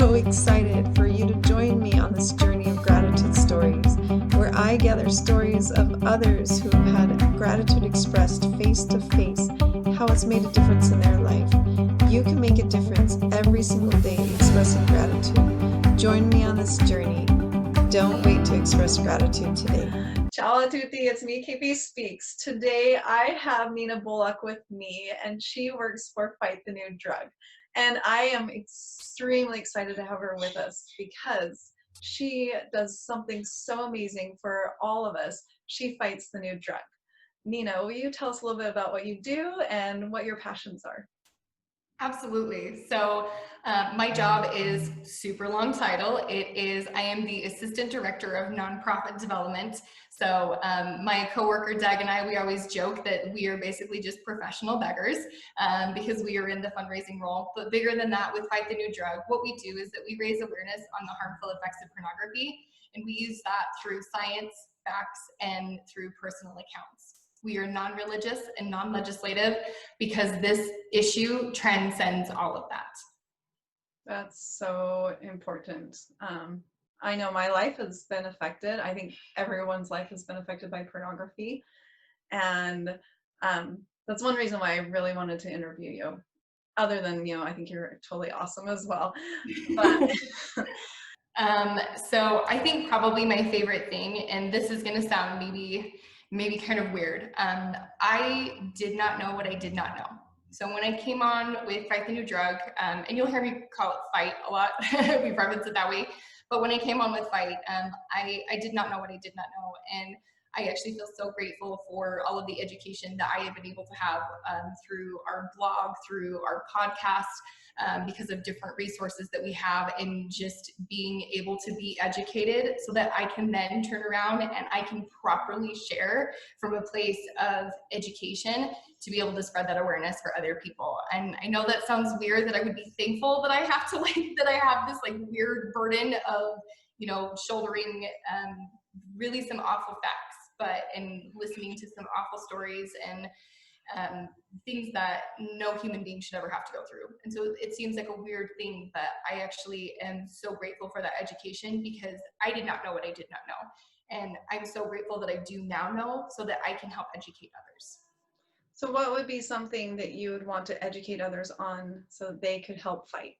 so excited for you to join me on this journey of gratitude stories, where I gather stories of others who have had gratitude expressed face to face, how it's made a difference in their life. You can make a difference every single day expressing gratitude. Join me on this journey. Don't wait to express gratitude today. Ciao a tutti, it's me, kpspeaks. Today I have Nina Bullock with me, and she works for Fight the New Drug. And I am extremely excited to have her with us because she does something so amazing for all of us. She fights the new drug. Nina, will you tell us a little bit about what you do and what your passions are? Absolutely. So my job is super long title. I am the Assistant Director of Nonprofit Development. So my coworker Doug and I, we always joke that we are basically just professional beggars because we are in the fundraising role. But bigger than that, with Fight the New Drug, what we do is that we raise awareness on the harmful effects of pornography, and we use that through science, facts, and through personal accounts. We are non-religious and non-legislative because this issue transcends all of that. That's so important. I know my life has been affected. I think everyone's life has been affected by pornography. And that's one reason why I really wanted to interview you. Other than, I think you're totally awesome as well. But so I think probably my favorite thing, and this is going to sound maybe kind of weird. I did not know what I did not know. So when I came on with Fight the New Drug, and you'll hear me call it Fight a lot, we reference it that way, but when I came on with Fight, I did not know what I did not know. And I actually feel so grateful for all of the education that I have been able to have through our blog, through our podcast, because of different resources that we have, and just being able to be educated so that I can then turn around and I can properly share from a place of education to be able to spread that awareness for other people. And I know that sounds weird, that I would be thankful that I have to that I have this weird burden of, shouldering really some awful facts, and listening to some awful stories and things that no human being should ever have to go through. And so it seems like a weird thing, but I actually am so grateful for that education because I did not know what I did not know. And I'm so grateful that I do now know so that I can help educate others. so what would be something that you would want to educate others on so they could help fight?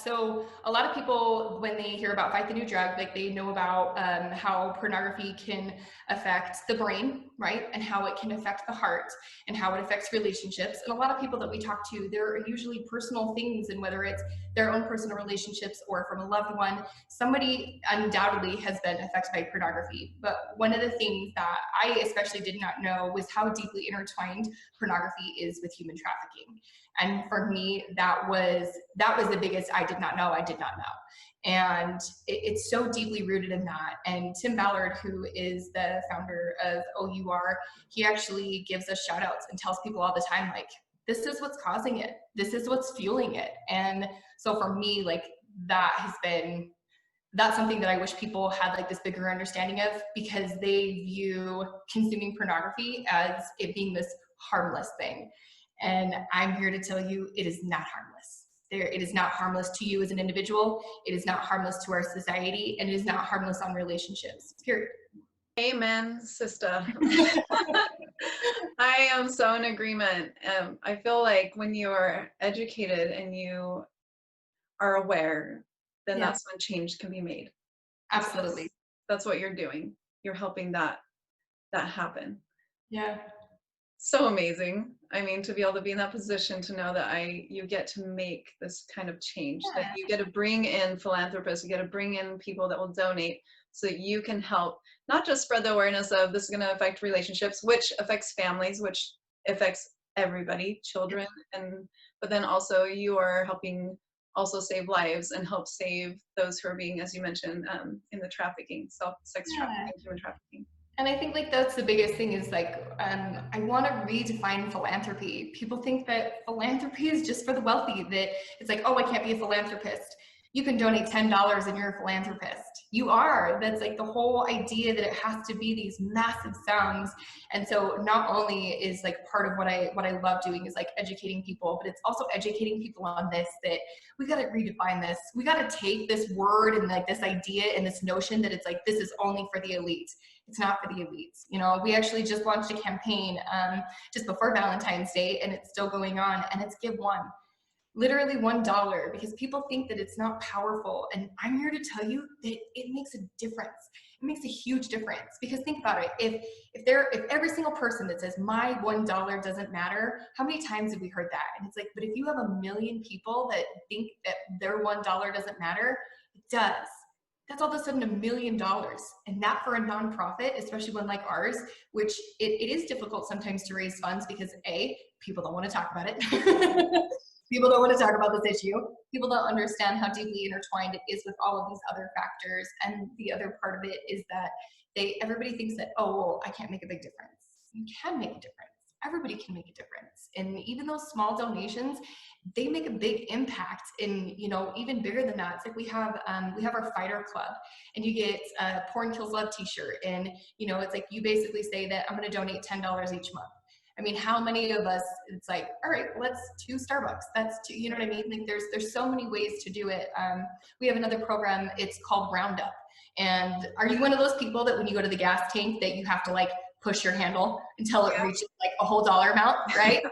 So a lot of people, when they hear about Fight the New Drug, they know about how pornography can affect the brain, right? And how it can affect the heart and how it affects relationships. And a lot of people that we talk to, there are usually personal things, and whether it's their own personal relationships or from a loved one, somebody undoubtedly has been affected by pornography. But one of the things that I especially did not know was how deeply intertwined pornography is with human trafficking. And for me, that was the biggest I did not know. And it's so deeply rooted in that. And Tim Ballard, who is the founder of OUR, he actually gives us shout outs and tells people all the time, this is what's causing it. This is what's fueling it. And so for me, that's something that I wish people had this bigger understanding of, because they view consuming pornography as it being this harmless thing. And I'm here to tell you, it is not harmless. It is not harmless to you as an individual. It is not harmless to our society, and it is not harmless on relationships, period. Amen, sister. I am so in agreement. I feel like when you are educated and you are aware, then that's when change can be made. Absolutely. That's what you're doing. You're helping that happen. Yeah. So amazing. I mean, to be able to be in that position, to know that you get to make this kind of change, that you get to bring in philanthropists, you get to bring in people that will donate so that you can help not just spread the awareness of this is going to affect relationships, which affects families, which affects everybody, children, but then also you are helping also save lives and help save those who are being, as you mentioned, in the trafficking, sex trafficking, human trafficking. And I think that's the biggest thing is I want to redefine philanthropy. People think that philanthropy is just for the wealthy, that it's oh, I can't be a philanthropist. You can donate $10 and you're a philanthropist. You are. That's like the whole idea that it has to be these massive sounds. And so not only is like part of what I love doing is like educating people, but it's also educating people on this, that we got to redefine this. We got to take this word and like this idea and this notion that it's like, this is only for the elite. It's not for the elites. You know, we actually just launched a campaign just before Valentine's Day, and it's still going on, and it's Give One. Literally $1, because people think that it's not powerful. And I'm here to tell you that it makes a difference. It makes a huge difference, because think about it. If every single person that says my $1 doesn't matter, how many times have we heard that? And it's like, but if you have 1 million people that think that their $1 doesn't matter, it does. That's all of a sudden $1 million. And that for a nonprofit, especially one like ours, which it is difficult sometimes to raise funds because people don't want to talk about it. People don't want to talk about this issue. People don't understand how deeply intertwined it is with all of these other factors. And the other part of it is that everybody thinks that, oh, well, I can't make a big difference. You can make a difference. Everybody can make a difference. And even those small donations, they make a big impact. In, you know, even bigger than that, it's like we have our fighter club, and you get a Porn Kills Love t-shirt. And, you know, it's like you basically say that I'm going to donate $10 each month. I mean, how many of us, it's like, all right, let's 2 Starbucks. That's 2, you know what I mean? Like there's so many ways to do it. We have another program, it's called Roundup. And are you one of those people that when you go to the gas tank that you have to like push your handle until it reaches like a whole dollar amount, right?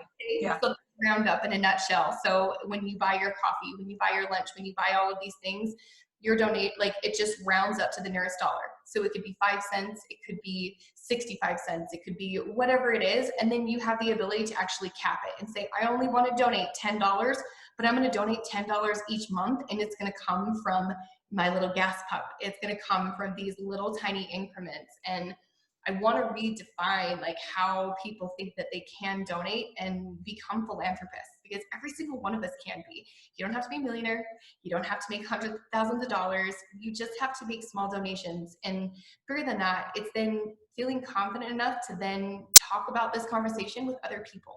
Yeah. So Roundup in a nutshell. So when you buy your coffee, when you buy your lunch, when you buy all of these things, your donate, like it just rounds up to the nearest dollar. So it could be 5 cents, it could be 65 cents, it could be whatever it is. And then you have the ability to actually cap it and say, I only want to donate $10, but I'm going to donate $10 each month. And it's going to come from my little gas pump. It's going to come from these little tiny increments. And I want to redefine like how people think that they can donate and become philanthropists, because every single one of us can be. You don't have to be a millionaire. You don't have to make hundreds of thousands of dollars. You just have to make small donations. And bigger than that, it's then feeling confident enough to then talk about this conversation with other people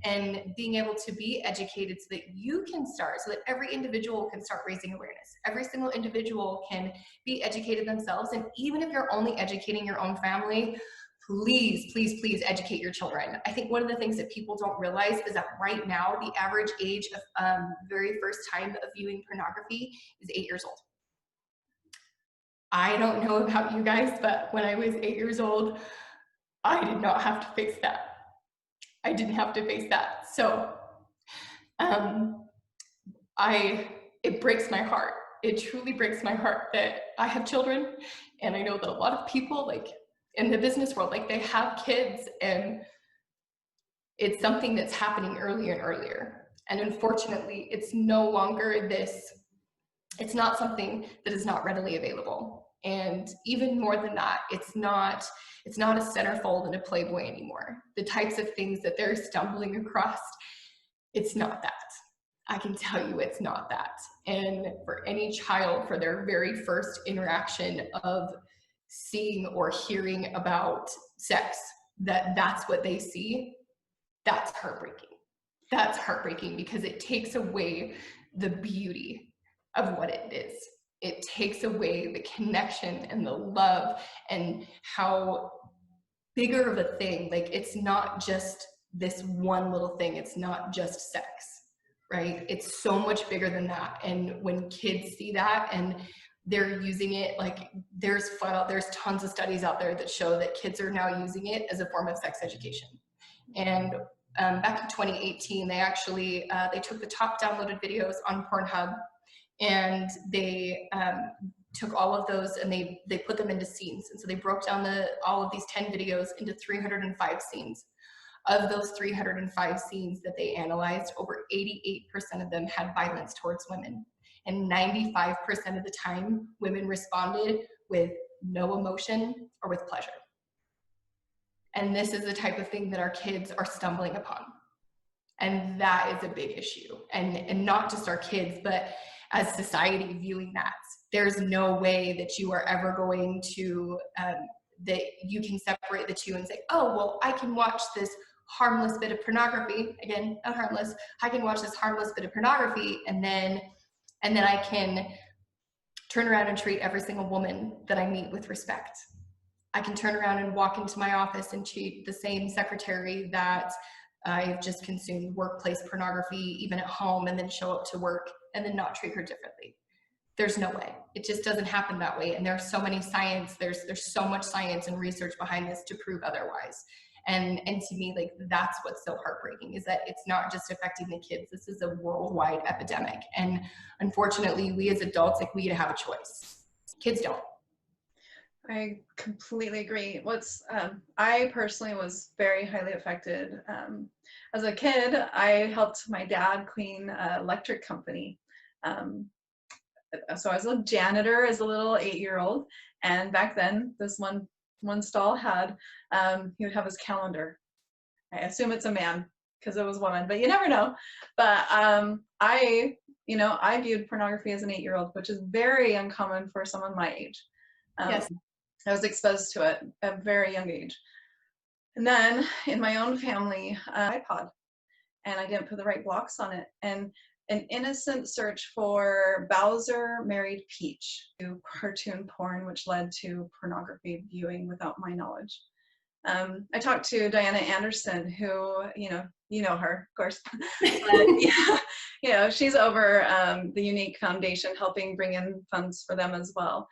and being able to be educated so that you can start, so that every individual can start raising awareness. Every single individual can be educated themselves. And even if you're only educating your own family, please, please, please educate your children. I think one of the things that people don't realize is that right now, the average age of very first time of viewing pornography is 8 years old. I don't know about you guys, but when I was 8 years old, I did not have to face that. I didn't have to face that. So it breaks my heart. It truly breaks my heart that I have children. And I know that a lot of people like in the business world, like they have kids, and it's something that's happening earlier and earlier. And unfortunately, it's no longer it's not something that is not readily available. And even more than that, it's not a centerfold in a Playboy anymore. The types of things that they're stumbling across, it's not that. I can tell you it's not that. And for any child, for their very first interaction of seeing or hearing about sex, that's what they see, that's heartbreaking. That's heartbreaking, because it takes away the beauty of what it is. It takes away the connection and the love and how bigger of a thing. Like, it's not just this one little thing. It's not just sex, right? It's so much bigger than that. And when kids see that and they're using it, like there's tons of studies out there that show that kids are now using it as a form of sex education. And back in 2018, they actually, they took the top downloaded videos on Pornhub, and they took all of those and they put them into scenes. And so they broke down all of these 10 videos into 305 scenes. Of those 305 scenes that they analyzed, over 88% of them had violence towards women. And 95% of the time, women responded with no emotion or with pleasure. And this is the type of thing that our kids are stumbling upon. And that is a big issue. And not just our kids, but as society viewing that. There's no way that you are ever going to, that you can separate the two and say, oh, well, I can watch this harmless bit of pornography. Again, not harmless. I can watch this harmless bit of pornography, and then I can turn around and treat every single woman that I meet with respect. I can turn around and walk into my office and treat the same secretary that I've just consumed workplace pornography, even at home, and then show up to work and then not treat her differently. There's no way. It just doesn't happen that way. And there's so many science, there's so much science and research behind this to prove otherwise. And to me, like, that's what's so heartbreaking, is that it's not just affecting the kids. This is a worldwide epidemic. And unfortunately, we as adults, like, we get to have a choice. Kids don't. I completely agree. I personally was very highly affected. As a kid, I helped my dad clean an electric company. So I was a janitor as a little 8-year-old, and back then, this one stall had he would have his calendar. I assume it's a man because it was a woman, but you never know. But I viewed pornography as an 8-year-old, which is very uncommon for someone my age. Yes. I was exposed to it at a very young age. And then in my own family, iPod, and I didn't put the right blocks on it. And an innocent search for Bowser married Peach to cartoon porn, which led to pornography viewing without my knowledge. I talked to Diana Anderson, who, you know her, of course. But, yeah, she's over the Unique Foundation, helping bring in funds for them as well.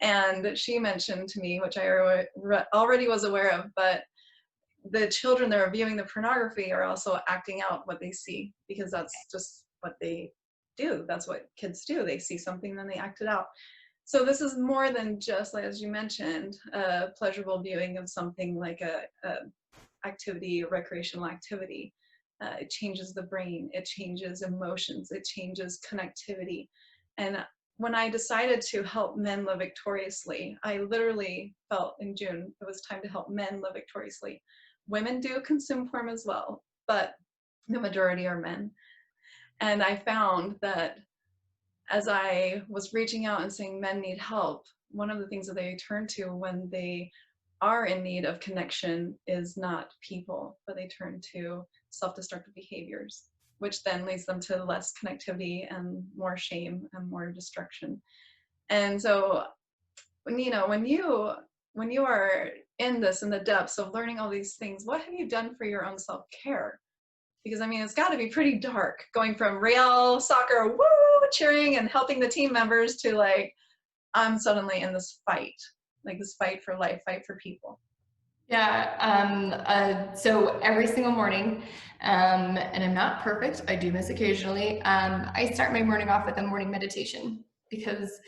And she mentioned to me, which I already was aware of, but the children that are viewing the pornography are also acting out what they see, because that's just what they do. That's what kids do. They see something, then they act it out. So this is more than just, like, as you mentioned, a pleasurable viewing of something like a activity, a recreational activity. It changes the brain, it changes emotions, it changes connectivity. And when I decided to help men live victoriously, I literally felt in June it was time to help men live victoriously. Women do consume porn as well, but the majority are men. And I found that as I was reaching out and saying men need help, one of the things that they turn to when they are in need of connection is not people, but they turn to self-destructive behaviors, which then leads them to less connectivity and more shame and more destruction. And so, when you are in the depths of learning all these things, what have you done for your own self-care? Because I mean, it's got to be pretty dark going from real soccer, woo, cheering and helping the team members, to like, I'm suddenly in this fight, like this fight for life, fight for people. Yeah. So every single morning, and I'm not perfect, I do miss occasionally. I start my morning off with a morning meditation, because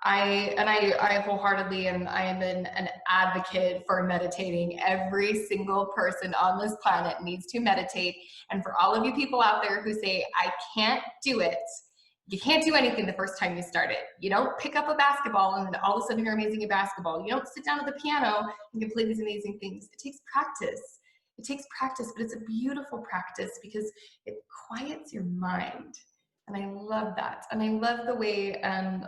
I wholeheartedly I am an advocate for meditating. Every single person on this planet needs to meditate. And for all of you people out there who say, I can't do it, you can't do anything the first time you start it. You don't pick up a basketball and then all of a sudden you're amazing at basketball. You don't sit down at the piano and can play these amazing things. It takes practice. It takes practice, but it's a beautiful practice because it quiets your mind. And I love that. And I love the way,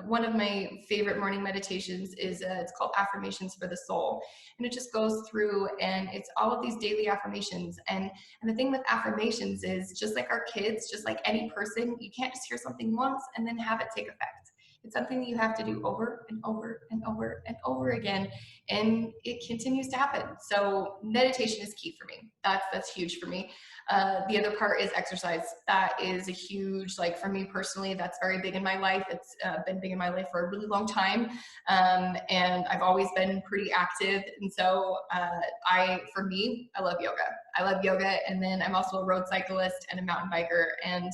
one of my favorite morning meditations is, it's called Affirmations for the Soul. And it just goes through and it's all of these daily affirmations. And the thing with affirmations is, just like our kids, just like any person, you can't just hear something once and then have it take effect. It's something that you have to do over and over and over and over again, and it continues to happen. So meditation is key for me. That's huge for me. The other part is exercise. That is a huge, like, for me personally, that's very big in my life. It's been big in my life for a really long time. And I've always been pretty active. And so for me, I love yoga. I love yoga. And then I'm also a road cyclist and a mountain biker. And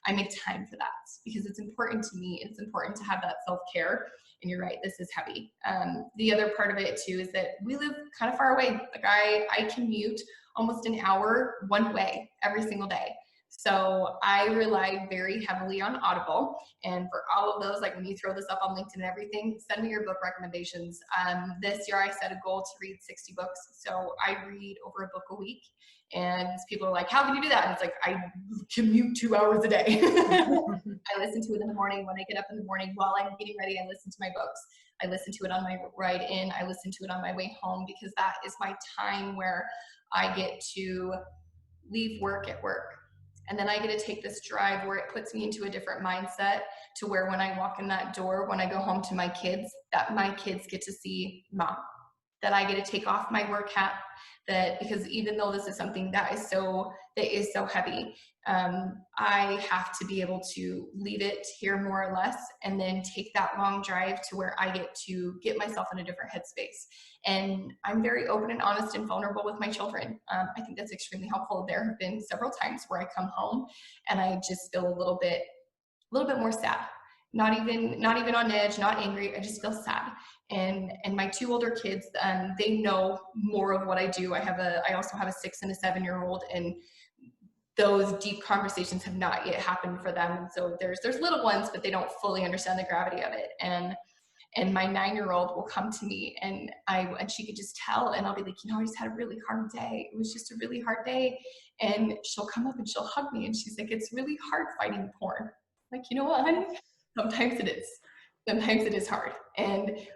I make time for that because it's important to me. It's important to have that self-care. And you're right, this is heavy. The other part of it too is that we live kind of far away. Like I commute almost an hour one way every single day. So I rely very heavily on Audible. And for all of those, like when you throw this up on LinkedIn and everything, send me your book recommendations. This year I set a goal to read 60 books. So I read over a book a week. And people are like, how can you do that? And it's like, I commute 2 hours a day. I listen to it in the morning. When I get up in the morning while I'm getting ready, I listen to my books. I listen to it on my ride in. I listen to it on my way home, because that is my time where I get to leave work at work And then I get to take this drive where it puts me into a different mindset, to where when I walk in that door, when I go home to my kids, that my kids get to see mom, that I get to take off my work hat, that because even though this is something that is so heavy, I have to be able to leave it here more or less, and then take that long drive to where I get to get myself in a different headspace. And I'm very open and honest and vulnerable with my children. I think that's extremely helpful. There have been several times where I come home and I just feel a little bit more sad. Not even on edge, not angry. I just feel sad. And my two older kids, they know more of what I do. I also have a 6 and a 7-year-old, and those deep conversations have not yet happened for them. And so there's little ones, but they don't fully understand the gravity of it. And my 9-year-old will come to me, and she could just tell, and I'll be like, I just had a really hard day. It was just a really hard day. And she'll come up and she'll hug me, and she's like, it's really hard fighting porn. Like, you know what, honey? Sometimes it is. Sometimes it is hard.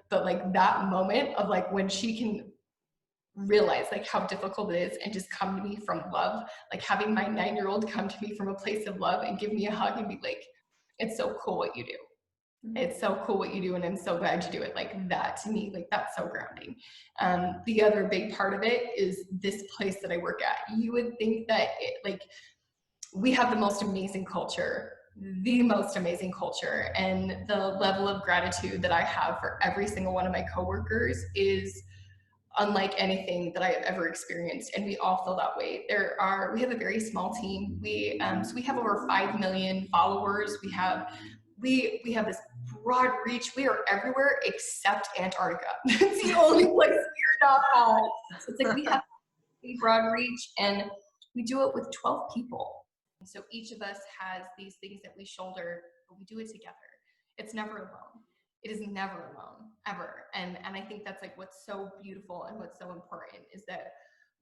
But like that moment of like when she can realize like how difficult it is and just come to me from love, like having my 9-year-old come to me from a place of love and give me a hug and be like, it's so cool what you do. It's so cool what you do, and I'm so glad you do it. Like that, to me, like that's so grounding. The other big part of it is this place that I work at. You would think that we have the most amazing culture, and the level of gratitude that I have for every single one of my coworkers is unlike anything that I have ever experienced, and we all feel that way. We have a very small team. So we have over 5 million followers. We have this broad reach. We are everywhere except Antarctica. It's the only place we're not at. So it's like we have a broad reach, and we do it with 12 people. So each of us has these things that we shoulder, but we do it together. It's never alone. It is never alone, ever. And I think that's like what's so beautiful and what's so important, is that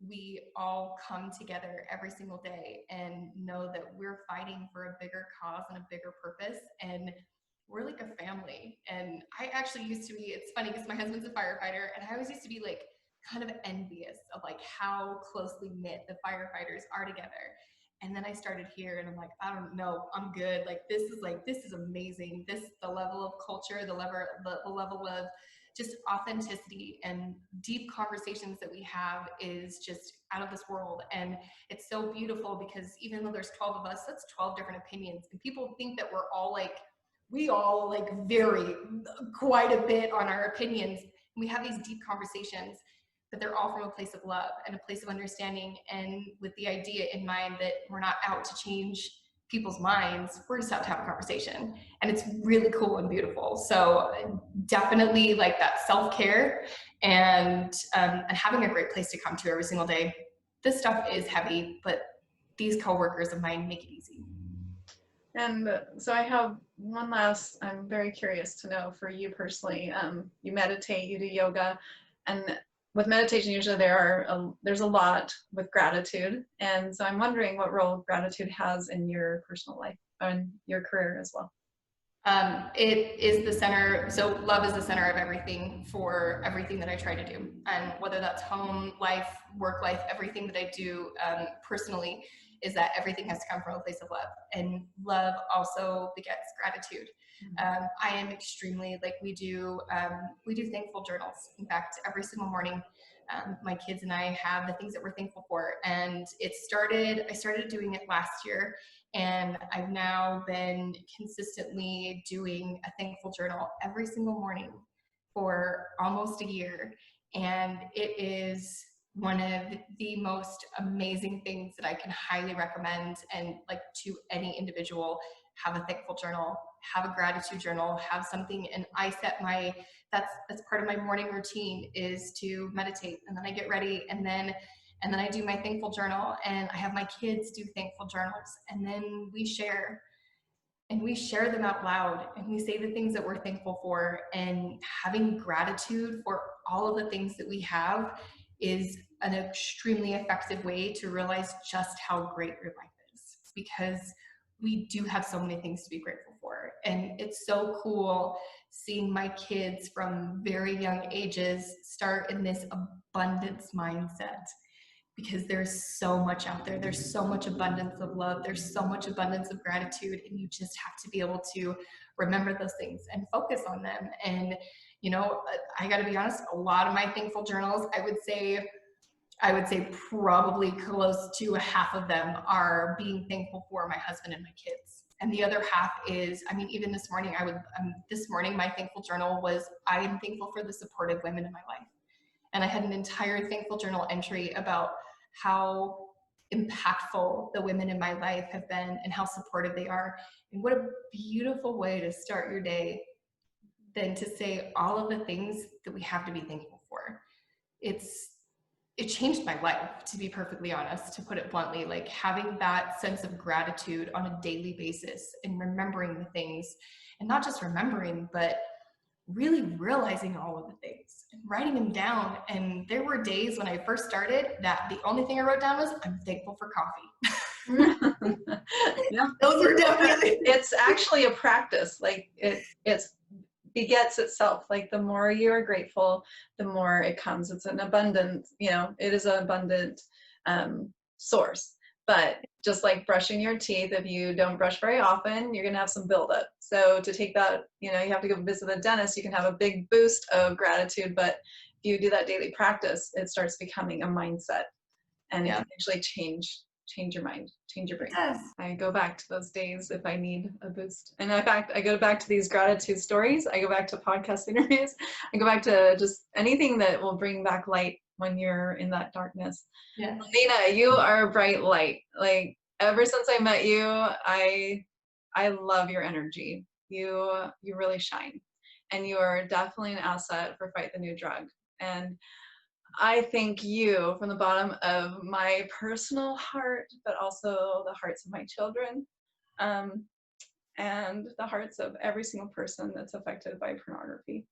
we all come together every single day and know that we're fighting for a bigger cause and a bigger purpose, and we're like a family. And I actually used to be, it's funny because my husband's a firefighter, and I always used to be like kind of envious of like how closely knit the firefighters are together. And then I started here, and I'm like, I don't know, I'm good. Like, this is amazing. The level of culture, the level of just authenticity and deep conversations that we have is just out of this world. And it's so beautiful because even though there's 12 of us, that's 12 different opinions. And people think that we all vary quite a bit on our opinions. And we have these deep conversations, but they're all from a place of love and a place of understanding, and with the idea in mind that we're not out to change people's minds, we're just out to have a conversation. And it's really cool and beautiful. So definitely like that self-care and having a great place to come to every single day. This stuff is heavy, but these coworkers of mine make it easy. And so I have one last, I'm very curious to know for you personally, you meditate, you do yoga, and with meditation, usually there's a lot with gratitude. And so I'm wondering what role gratitude has in your personal life and your career as well. It is the center. So love is the center of everything for everything that I try to do. And whether that's home life, work life, everything that I do personally, is that everything has to come from a place of love. And love also begets gratitude. I am extremely, we do thankful journals. In fact, every single morning, my kids and I have the things that we're thankful for. And I started doing it last year, and I've now been consistently doing a thankful journal every single morning for almost a year. And it is one of the most amazing things that I can highly recommend, and to any individual. Have a thankful journal, have a gratitude journal, have something. And I set that's part of my morning routine, is to meditate, and then I get ready, and then I do my thankful journal, and I have my kids do thankful journals, and then we share them out loud, and we say the things that we're thankful for. And having gratitude for all of the things that we have is an extremely effective way to realize just how great your life is, because we do have so many things to be grateful for. And it's so cool seeing my kids from very young ages start in this abundance mindset. because there's so much out there. There's so much abundance of love. There's so much abundance of gratitude. And you just have to be able to remember those things and focus on them. And, I got to be honest, a lot of my thankful journals, I would say probably close to a half of them are being thankful for my husband and my kids. And the other half is, even this morning, my thankful journal was, I am thankful for the supportive women in my life. And I had an entire thankful journal entry about how impactful the women in my life have been and how supportive they are. And what a beautiful way to start your day than to say all of the things that we have to be thankful for. It changed my life, to be perfectly honest, to put it bluntly, like having that sense of gratitude on a daily basis and remembering the things, and not just remembering, but really realizing all of the things and writing them down. And there were days when I first started that the only thing I wrote down was, I'm thankful for coffee. Yeah. Those are definitely. It's actually a practice. Like it begets itself. Like the more you are grateful, the more it comes. It's an abundant, it is an abundant source. But just like brushing your teeth, if you don't brush very often, you're going to have some buildup. So to take that, you have to go visit the dentist, you can have a big boost of gratitude. But if you do that daily practice, it starts becoming a mindset, and it can actually change your mind, change your brain. Yes. I go back to those days if I need a boost. And in fact, I go back to these gratitude stories. I go back to podcast interviews. I go back to just anything that will bring back light when you're in that darkness. Yeah. Nina, you are a bright light. Like ever since I met you, I love your energy. You really shine, and you are definitely an asset for Fight the New Drug. And I thank you from the bottom of my personal heart, but also the hearts of my children, and the hearts of every single person that's affected by pornography.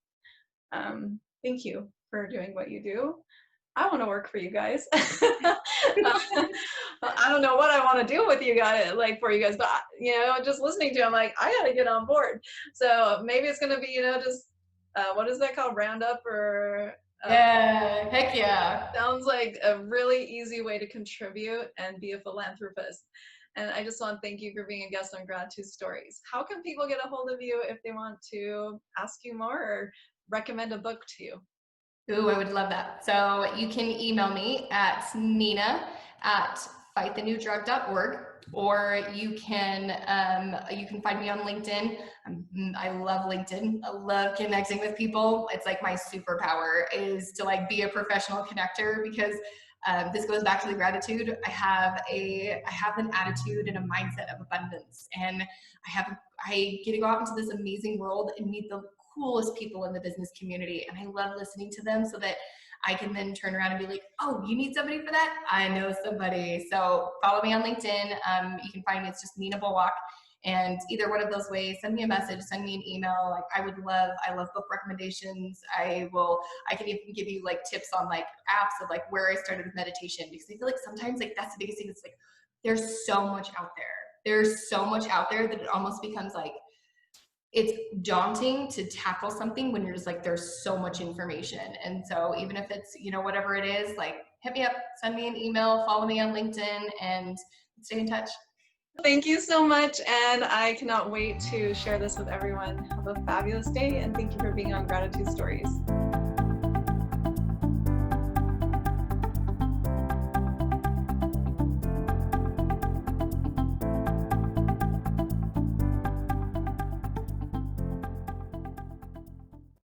Thank you for doing what you do. I want to work for you guys. I don't know what I want to do with you guys, for you guys, but just listening to you, I'm like, I got to get on board. So maybe it's going to be, just, what is that called? Roundup or... Yeah, heck yeah. Sounds like a really easy way to contribute and be a philanthropist. And I just want to thank you for being a guest on Gratitude Stories. How can people get a hold of you if they want to ask you more or recommend a book to you? Ooh, I would love that. So you can email me at nina@fightthenewdrug.org, or you can find me on LinkedIn. I love LinkedIn. I love connecting with people. It's like my superpower is to be a professional connector, because this goes back to the gratitude. I have an attitude and a mindset of abundance, and I get to go out into this amazing world and meet the coolest people in the business community, and I love listening to them so that I can then turn around and be like, oh, you need somebody for that? I know somebody. So follow me on LinkedIn. You can find me, it's just Nina Bullock. And either one of those ways, send me a message, send me an email. I love book recommendations. I can even give you tips on apps of where I started with meditation, because I feel like sometimes that's the biggest thing. It's there's so much out there. There's so much out there that it almost becomes it's daunting to tackle something when you're just there's so much information. And so even if it's, whatever it is, hit me up, send me an email, follow me on LinkedIn, and stay in touch. Thank you so much. And I cannot wait to share this with everyone. Have a fabulous day. And thank you for being on Gratitude Stories.